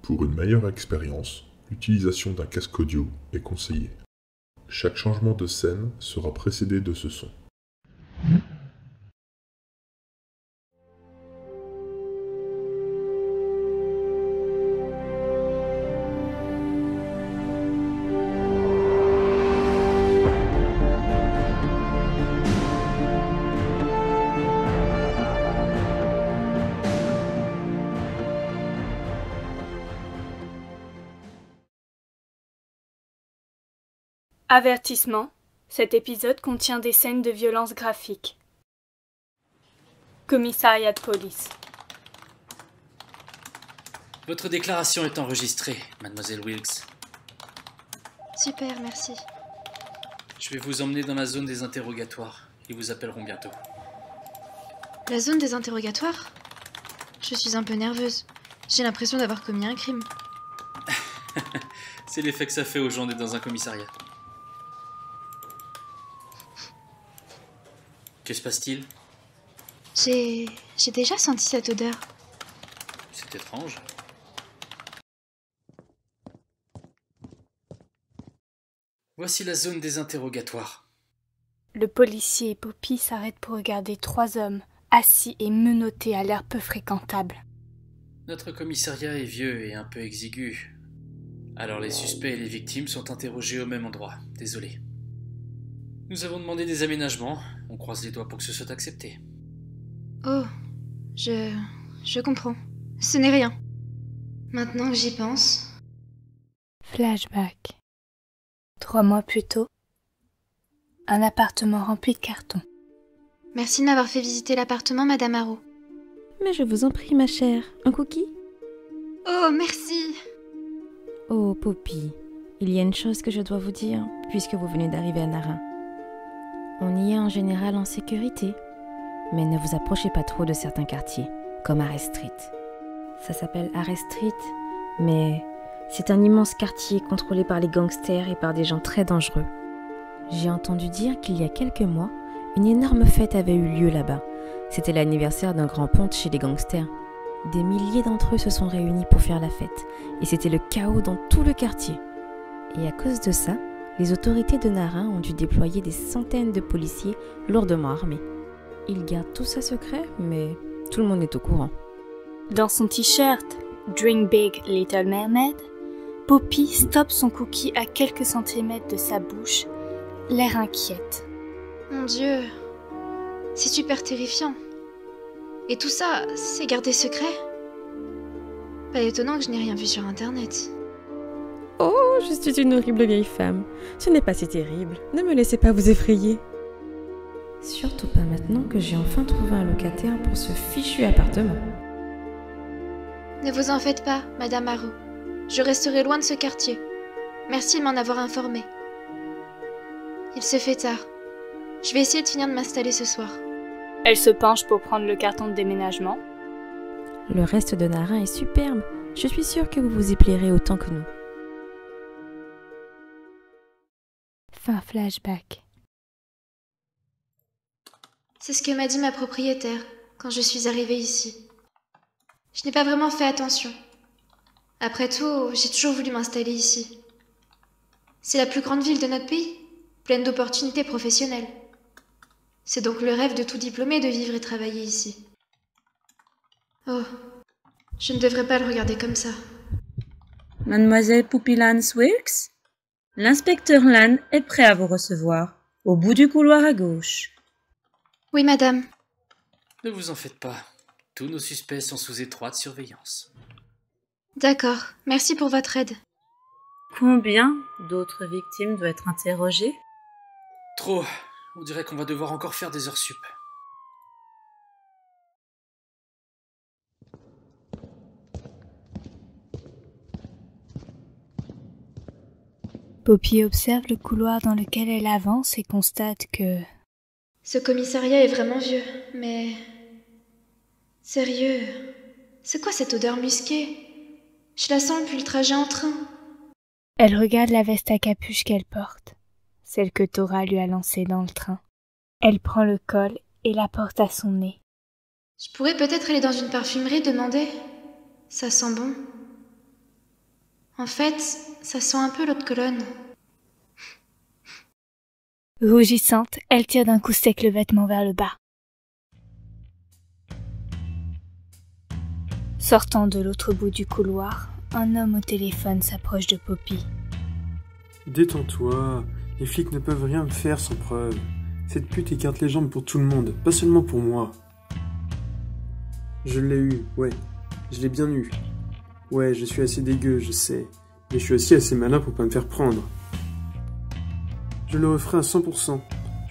Pour une meilleure expérience, l'utilisation d'un casque audio est conseillée. Chaque changement de scène sera précédé de ce son. Avertissement, cet épisode contient des scènes de violence graphique. Commissariat de police. Votre déclaration est enregistrée, mademoiselle Wilkes. Super, merci. Je vais vous emmener dans la zone des interrogatoires. Ils vous appelleront bientôt. La zone des interrogatoires ? Je suis un peu nerveuse. J'ai l'impression d'avoir commis un crime. C'est l'effet que ça fait aux gens d'être dans un commissariat. Que se passe-t-il ? J'ai déjà senti cette odeur. C'est étrange. Voici la zone des interrogatoires. Le policier et Poppy s'arrêtent pour regarder 3 hommes, assis et menottés à l'air peu fréquentable. Notre commissariat est vieux et un peu exigu. Alors les suspects et les victimes sont interrogés au même endroit. Désolé. Nous avons demandé des aménagements. On croise les doigts pour que ce soit accepté. Oh, je comprends. Ce n'est rien. Maintenant que j'y pense... Flashback. 3 mois plus tôt, un appartement rempli de cartons. Merci de m'avoir fait visiter l'appartement, Madame Harrow. Mais je vous en prie, ma chère. Un cookie ? Oh, merci. Oh, Poppy, il y a une chose que je dois vous dire, puisque vous venez d'arriver à Narin. On y est en général en sécurité, mais ne vous approchez pas trop de certains quartiers, comme Arrest Street. Ça s'appelle Arrest Street, mais c'est un immense quartier contrôlé par les gangsters et par des gens très dangereux. J'ai entendu dire qu'il y a quelques mois, une énorme fête avait eu lieu là-bas. C'était l'anniversaire d'un grand ponte chez les gangsters. Des milliers d'entre eux se sont réunis pour faire la fête, et c'était le chaos dans tout le quartier. Et à cause de ça, les autorités de Narin ont dû déployer des centaines de policiers lourdement armés. Ils gardent tout ça secret, mais tout le monde est au courant. Dans son t-shirt « Drink Big Little Mermaid », Poppy stoppe son cookie à quelques centimètres de sa bouche, l'air inquiète. Mon Dieu, c'est super terrifiant. Et tout ça, c'est gardé secret ? Pas étonnant que je n'ai rien vu sur Internet. Oh, je suis une horrible vieille femme. Ce n'est pas si terrible. Ne me laissez pas vous effrayer. Surtout pas maintenant que j'ai enfin trouvé un locataire pour ce fichu appartement. Ne vous en faites pas, Madame Harrow. Je resterai loin de ce quartier. Merci de m'en avoir informé. Il se fait tard. Je vais essayer de finir de m'installer ce soir. Elle se penche pour prendre le carton de déménagement. Le reste de Narin est superbe. Je suis sûre que vous vous y plairez autant que nous. Fin flashback. C'est ce que m'a dit ma propriétaire quand je suis arrivée ici. Je n'ai pas vraiment fait attention. Après tout, j'ai toujours voulu m'installer ici. C'est la plus grande ville de notre pays, pleine d'opportunités professionnelles. C'est donc le rêve de tout diplômé de vivre et travailler ici. Oh, je ne devrais pas le regarder comme ça. Mademoiselle Poppy Lance Wilkes, l'inspecteur Lann est prêt à vous recevoir, au bout du couloir à gauche. Oui, madame. Ne vous en faites pas. Tous nos suspects sont sous étroite surveillance. D'accord, merci pour votre aide. Combien d'autres victimes doivent être interrogées ? Trop. On dirait qu'on va devoir encore faire des heures sup. Poppy observe le couloir dans lequel elle avance et constate que... Ce commissariat est vraiment vieux, mais... Sérieux, c'est quoi cette odeur musquée ? Je la sens depuis le trajet en train. Elle regarde la veste à capuche qu'elle porte, celle que Tora lui a lancée dans le train. Elle prend le col et la porte à son nez. Je pourrais peut-être aller dans une parfumerie demander. Ça sent bon. En fait, ça sent un peu l'eau de Cologne. Rougissante, elle tire d'un coup sec le vêtement vers le bas. Sortant de l'autre bout du couloir, un homme au téléphone s'approche de Poppy. Détends-toi, les flics ne peuvent rien me faire sans preuve. Cette pute écarte les jambes pour tout le monde, pas seulement pour moi. Je l'ai eu, ouais, je l'ai bien eu. Ouais, je suis assez dégueu, je sais, mais je suis aussi assez malin pour pas me faire prendre. Je le referai à 100%,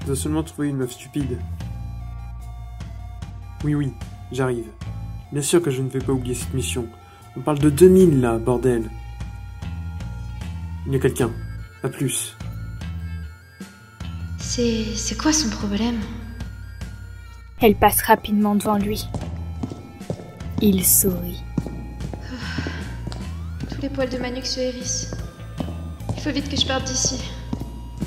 je dois seulement trouver une meuf stupide. Oui, j'arrive. Bien sûr que je ne vais pas oublier cette mission. On parle de 2000 là, bordel. Il y a quelqu'un. À plus. C'est quoi son problème? Elle passe rapidement devant lui. Il sourit. Tous les poils de ma nuque se hérissent. Il faut vite que je parte d'ici.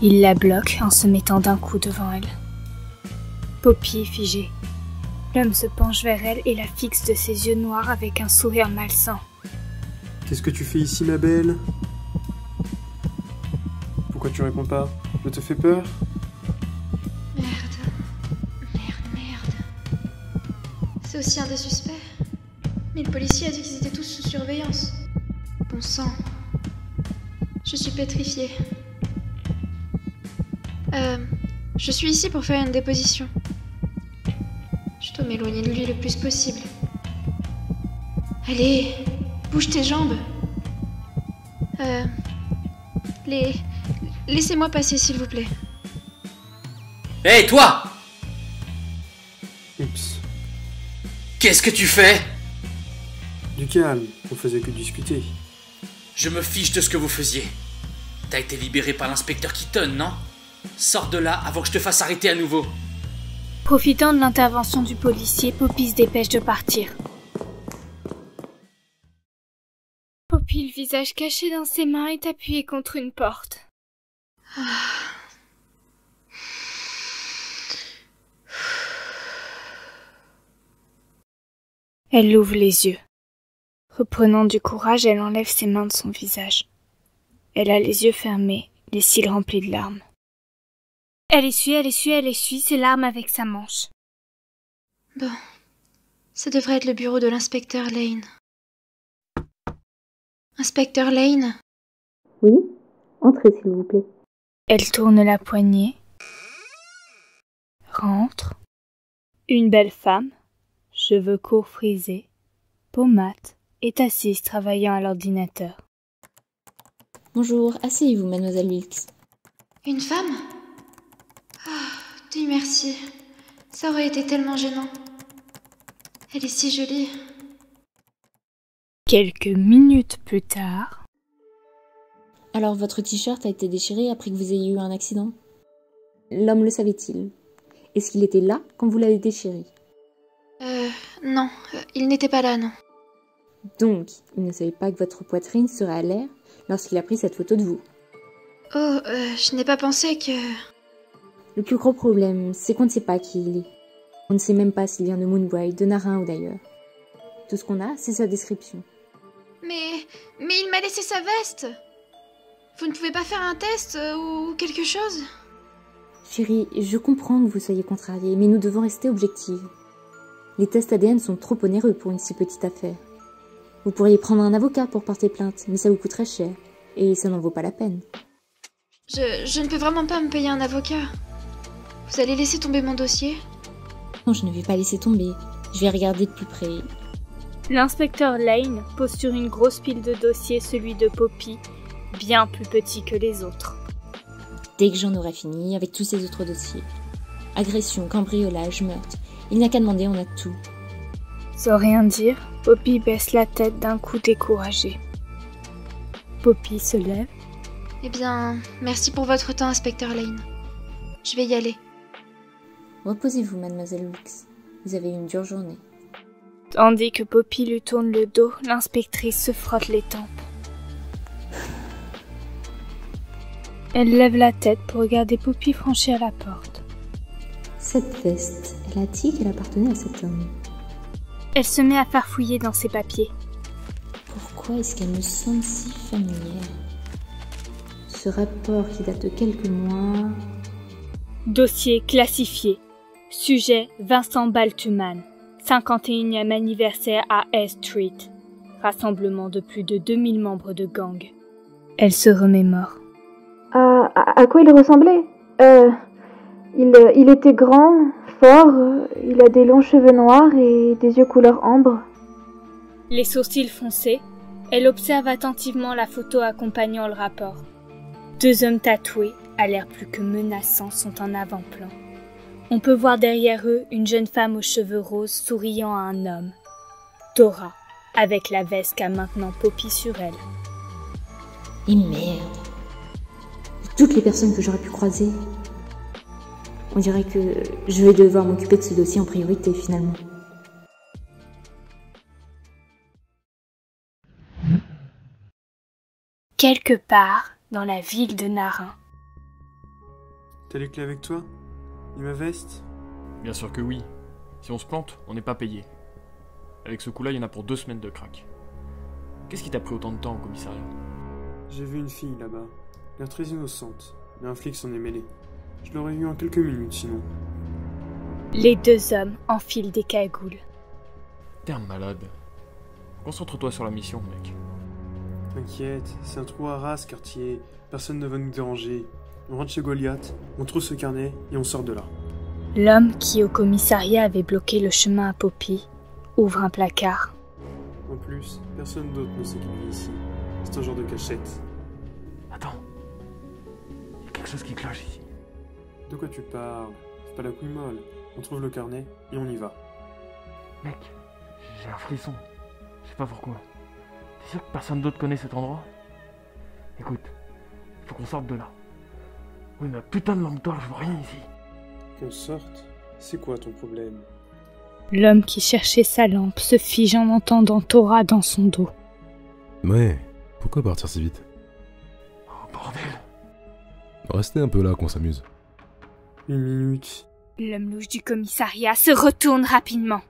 Il la bloque en se mettant d'un coup devant elle. Poppy est figée. L'homme se penche vers elle et la fixe de ses yeux noirs avec un sourire malsain. Qu'est-ce que tu fais ici, ma belle? Pourquoi tu réponds pas? Je te fais peur? Merde. C'est aussi un des suspects. Mais le policier a dit qu'ils étaient tous sous surveillance. Bon sang. Je suis pétrifiée. Je suis ici pour faire une déposition. Je dois m'éloigner de lui le plus possible. Allez, bouge tes jambes. Laissez-moi passer, s'il vous plaît. Hé, toi! Oups. Qu'est-ce que tu fais? Du calme, on faisait que discuter. Je me fiche de ce que vous faisiez. T'as été libéré par l'inspecteur Keaton, non? Sors de là avant que je te fasse arrêter à nouveau. Profitant de l'intervention du policier, Poppy se dépêche de partir. Poppy, le visage caché dans ses mains, est appuyée contre une porte. Elle ouvre les yeux. Reprenant du courage, elle enlève ses mains de son visage. Elle a les yeux fermés, les cils remplis de larmes. Elle essuie ses larmes avec sa manche. Bon, ça devrait être le bureau de l'inspecteur Lane. Inspecteur Lane? Oui, entrez s'il vous plaît. Elle tourne la poignée. Rentre. Une belle femme, cheveux courts frisés, peau mate, est assise travaillant à l'ordinateur. Bonjour, asseyez-vous, mademoiselle Wilkes. Une femme? Dieu merci. Ça aurait été tellement gênant. Elle est si jolie. Quelques minutes plus tard... Alors, votre t-shirt a été déchiré après que vous ayez eu un accident? L'homme le savait-il? Est-ce qu'il était là quand vous l'avez déchiré? Non. Il n'était pas là, non. Donc, il ne savait pas que votre poitrine serait à l'air lorsqu'il a pris cette photo de vous? Oh, je n'ai pas pensé que... Le plus gros problème, c'est qu'on ne sait pas qui il est. On ne sait même pas s'il vient de Moonbright, de Narin ou d'ailleurs. Tout ce qu'on a, c'est sa description. Mais il m'a laissé sa veste. Vous ne pouvez pas faire un test ou quelque chose? Chérie, je comprends que vous soyez contrariée, mais nous devons rester objectifs. Les tests ADN sont trop onéreux pour une si petite affaire. Vous pourriez prendre un avocat pour porter plainte, mais ça vous coûterait cher. Et ça n'en vaut pas la peine. Je ne peux vraiment pas me payer un avocat. Vous allez laisser tomber mon dossier? Non, je ne vais pas laisser tomber. Je vais regarder de plus près. L'inspecteur Lane pose sur une grosse pile de dossiers celui de Poppy, bien plus petit que les autres. Dès que j'en aurai fini avec tous ces autres dossiers. Agression, cambriolage, meurtre. Il n'y a qu'à demander, on a tout. Sans rien dire, Poppy baisse la tête d'un coup découragée. Poppy se lève. Eh bien, merci pour votre temps, inspecteur Lane. Je vais y aller. Reposez-vous, mademoiselle Wilkes. Vous avez eu une dure journée. Tandis que Poppy lui tourne le dos, l'inspectrice se frotte les tempes. Elle lève la tête pour regarder Poppy franchir la porte. Cette veste, elle a dit qu'elle appartenait à cet homme. Elle se met à farfouiller dans ses papiers. Pourquoi est-ce qu'elle me semble si familière? Ce rapport qui date de quelques mois... Dossier classifié. Sujet Vincent Baltuman. 51e anniversaire à S Street. Rassemblement de plus de 2000 membres de gang. Elle se remémore. À quoi il ressemblait il était grand, fort, il a des longs cheveux noirs et des yeux couleur ambre. Les sourcils foncés, elle observe attentivement la photo accompagnant le rapport. 2 hommes tatoués, à l'air plus que menaçants, sont en avant-plan. On peut voir derrière eux une jeune femme aux cheveux roses souriant à un homme. Tora, avec la veste qu'a maintenant Poppy sur elle. Et merde. Toutes les personnes que j'aurais pu croiser. On dirait que je vais devoir m'occuper de ce dossier en priorité finalement. Quelque part dans la ville de Narin. T'as les clés avec toi? Et ma veste? Bien sûr que oui. Si on se plante, on n'est pas payé. Avec ce coup-là, il y en a pour 2 semaines de crack. Qu'est-ce qui t'a pris autant de temps au commissariat? J'ai vu une fille là-bas. L'air très innocente, mais un flic s'en est mêlé. Je l'aurais eu en quelques minutes sinon. Les 2 hommes enfilent des cagoules. T'es un malade. Concentre-toi sur la mission, mec. T'inquiète, c'est un trou à ras ce quartier. Personne ne va nous déranger. On rentre chez Goliath, on trouve ce carnet et on sort de là. L'homme qui au commissariat avait bloqué le chemin à Poppy ouvre un placard. En plus, personne d'autre ne sait qu'il vit ici. C'est un genre de cachette. Attends. Il y a quelque chose qui cloche ici. De quoi tu parles? C'est pas la couille molle. On trouve le carnet et on y va. Mec, j'ai un frisson. Je sais pas pourquoi. T'es sûr que personne d'autre connaît cet endroit? Écoute, il faut qu'on sorte de là. Oui, mais putain de lampe torche, je vois rien ici. Qu'on sorte? C'est quoi ton problème? L'homme qui cherchait sa lampe se fige en entendant Tora dans son dos. Ouais, pourquoi partir si vite? Oh bordel! Restez un peu là qu'on s'amuse. 1 minute. L'homme louche du commissariat se retourne rapidement.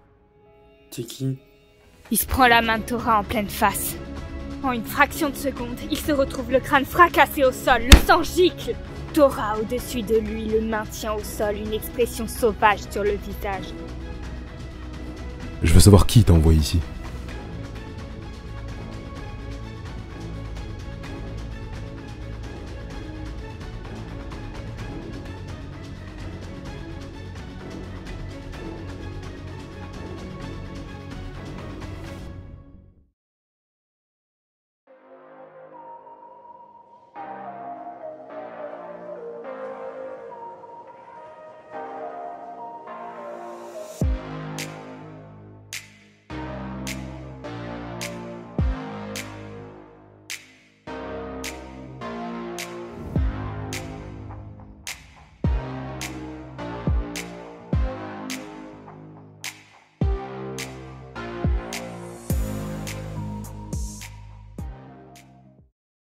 T'es qui? Il se prend la main de Tora en pleine face. En une fraction de seconde, il se retrouve le crâne fracassé au sol, le sang gicle. Tora, au-dessus de lui, le maintient au sol, une expression sauvage sur le visage. Je veux savoir qui t'a envoyé ici.